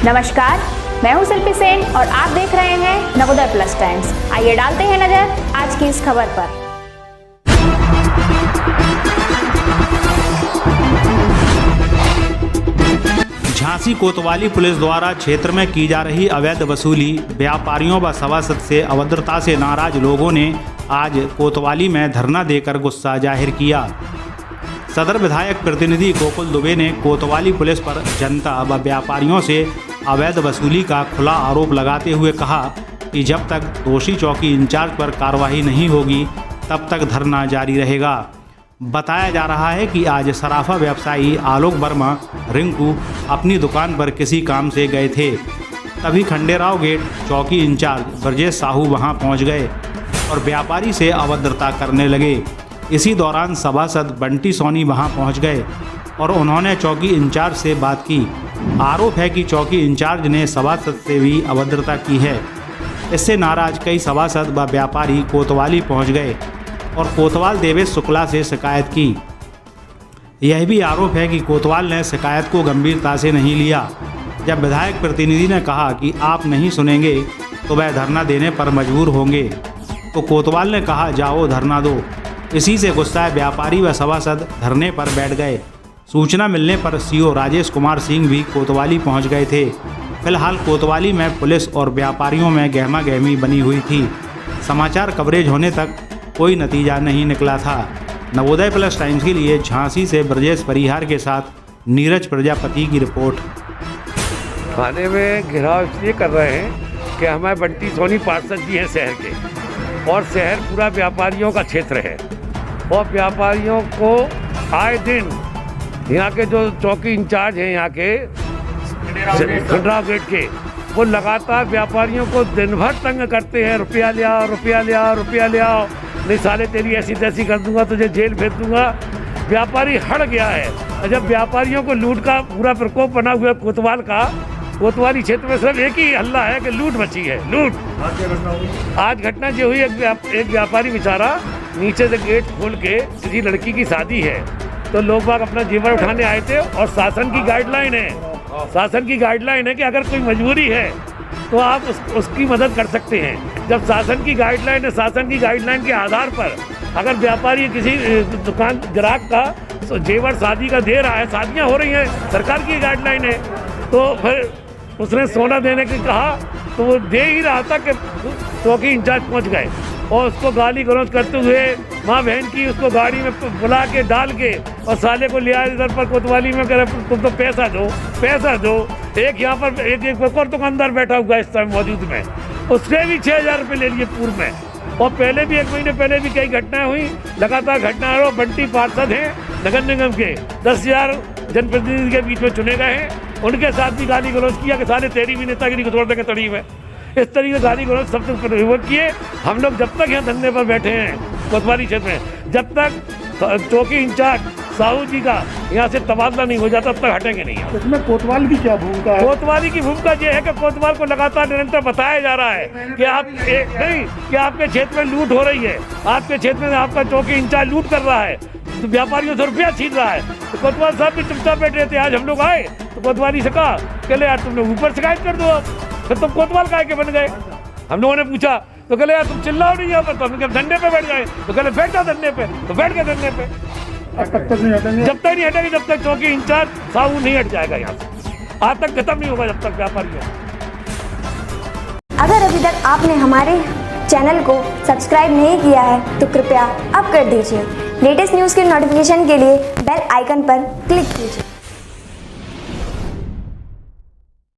नमस्कार, मैं हूं शिल्पी सेन और आप देख रहे हैं नवोदय प्लस टाइम्स। आइए डालते हैं नजर आज की इस खबर पर। झांसी कोतवाली पुलिस द्वारा क्षेत्र में की जा रही अवैध वसूली, व्यापारियों व सभासद से अभद्रता से नाराज लोगों ने आज कोतवाली में धरना देकर गुस्सा जाहिर किया। सदर विधायक प्रतिनिधि गोकुल दुबे ने कोतवाली पुलिस पर जनता व व्यापारियों से अवैध वसूली का खुला आरोप लगाते हुए कहा कि जब तक दोषी चौकी इंचार्ज पर कार्रवाई नहीं होगी तब तक धरना जारी रहेगा। बताया जा रहा है कि आज सराफा व्यवसायी आलोक वर्मा रिंकू अपनी दुकान पर किसी काम से गए थे, तभी खंडेराव गेट चौकी इंचार्ज ब्रजेश साहू वहां पहुंच गए और व्यापारी से अभद्रता करने लगे। इसी दौरान सभासद बंटी सोनी वहां पहुंच गए और उन्होंने चौकी इंचार्ज से बात की। आरोप है कि चौकी इंचार्ज ने सभासद से भी अभद्रता की है। इससे नाराज कई सभासद व व्यापारी कोतवाली पहुंच गए और कोतवाल देवेश शुक्ला से शिकायत की। यह भी आरोप है कि कोतवाल ने शिकायत को गंभीरता से नहीं लिया। जब विधायक प्रतिनिधि ने कहा कि आप नहीं सुनेंगे तो वह धरना देने पर मजबूर होंगे, तो कोतवाल ने कहा जाओ धरना दो। इसी से गुस्साए व्यापारी व सभासद धरने पर बैठ गए। सूचना मिलने पर सीओ राजेश कुमार सिंह भी कोतवाली पहुंच गए थे। फिलहाल कोतवाली में पुलिस और व्यापारियों में गहमा गहमी बनी हुई थी। समाचार कवरेज होने तक कोई नतीजा नहीं निकला था। नवोदय प्लस टाइम्स के लिए झांसी से ब्रजेश परिहार के साथ नीरज प्रजापति की रिपोर्ट। थाने में घेराव इसलिए कर रहे हैं कि हमारे बंटी सोनी पार्षद जी हैं शहर के, और शहर पूरा व्यापारियों का क्षेत्र है और व्यापारियों को आए दिन यहाँ के जो चौकी इंचार्ज हैं यहाँ के खंडराव गेट के, वो लगातार व्यापारियों को दिन भर तंग करते हैं। रुपया ले आओ, रुपया ले आओ, रुपया ले आओ, नहीं साले तेरी ऐसी तैसी कर दूंगा, तुझे जेल भेज दूंगा। व्यापारी हट गया है। और जब व्यापारियों को लूट का पूरा प्रकोप बना हुआ कोतवाल का, कोतवाली क्षेत्र में सिर्फ एक ही हल्ला है कि लूट मची है, लूट। आज घटना जो हुई, एक व्यापारी बेचारा नीचे से गेट खोल के, किसी लड़की की शादी है तो लोग बाग अपना जेवर उठाने आए थे और शासन की गाइडलाइन है कि अगर कोई मजबूरी है तो आप उसकी मदद कर सकते हैं। जब शासन की गाइडलाइन है, शासन की गाइडलाइन के आधार पर अगर व्यापारी किसी दुकान ग्राहक का जेवर शादी का दे रहा है, शादियाँ हो रही हैं, सरकार की गाइडलाइन है, तो फिर उसने सोना देने की कहा तो वो दे ही रहा था कि चौकी इंचार्ज पहुंच गए और उसको गाली गलौज करते हुए माँ बहन की उसको गाड़ी में बुला के डाल के और साले को लिया इधर पर कोतवाली में, करे तुम तो पैसा दो। एक यहाँ पर एक और दुकानदार बैठा हुआ है इस समय मौजूद में, उसने भी 6,000 रुपये ले लिए पूर्व में। और पहले भी 1 महीने पहले भी कई घटनाएं हुई, लगातार घटनाएं। और बंटी पार्षद हैं नगर निगम के, 10,000 जनप्रतिनिधि के बीच में चुने गए हैं, उनके साथ भी गाली गलौज किया कि साले तेरी भी नेतागिरी को तोड़ देंगे तड़ी में। इस तरीके से गाली गलौज सब तक किए। हम लोग जब तक यहाँ धरने पर बैठे हैं कोतवाली क्षेत्र में, जब तक चौकी इंचार्ज साहू जी का यहाँ से तबादला नहीं हो जाता तब तक हटेंगे नहीं। इसमें कोतवाल की क्या भूमिका है? कोतवाली की भूमिका ये है कि कोतवाल को लगातार निरंतर बताया जा रहा है कि आपके क्षेत्र में लूट हो रही है, आपके क्षेत्र में आपका चौकी इंचार्ज लूट कर रहा है, तो व्यापारियों से रुपया छीन रहा है। तो कोतवाल साहब भी चुपचाप बैठ रहे थे। आज हम लोग आए तो कोतवाली से कहा कि यार तुम लोग ऊपर शिकायत कर दो, फिर तुम कोतवाल काहे के बन गए। हम लोगों ने पूछा तो कहले यार तुम चिल्लाओ नहीं यहाँ पर, तो हम धरने पे बैठ गए। तो कहले बैठ जाओ धरने पे, तो बैठ गए धरने पे। तब तक नहीं हटेंगे? जब तक नहीं हटेंगे, जब तक चौकी इंचार्ज साहू नहीं हट जाएगा यहाँ से, आज तक खत्म नहीं होगा जब तक व्यापारी है। अगर अभी तक आपने हमारे चैनल को सब्सक्राइब नहीं किया है तो कृपया अब कर दीजिए। लेटेस्ट न्यूज़ के नोटिफिकेशन के लिए बेल आइकन पर क्लिक कीजिए।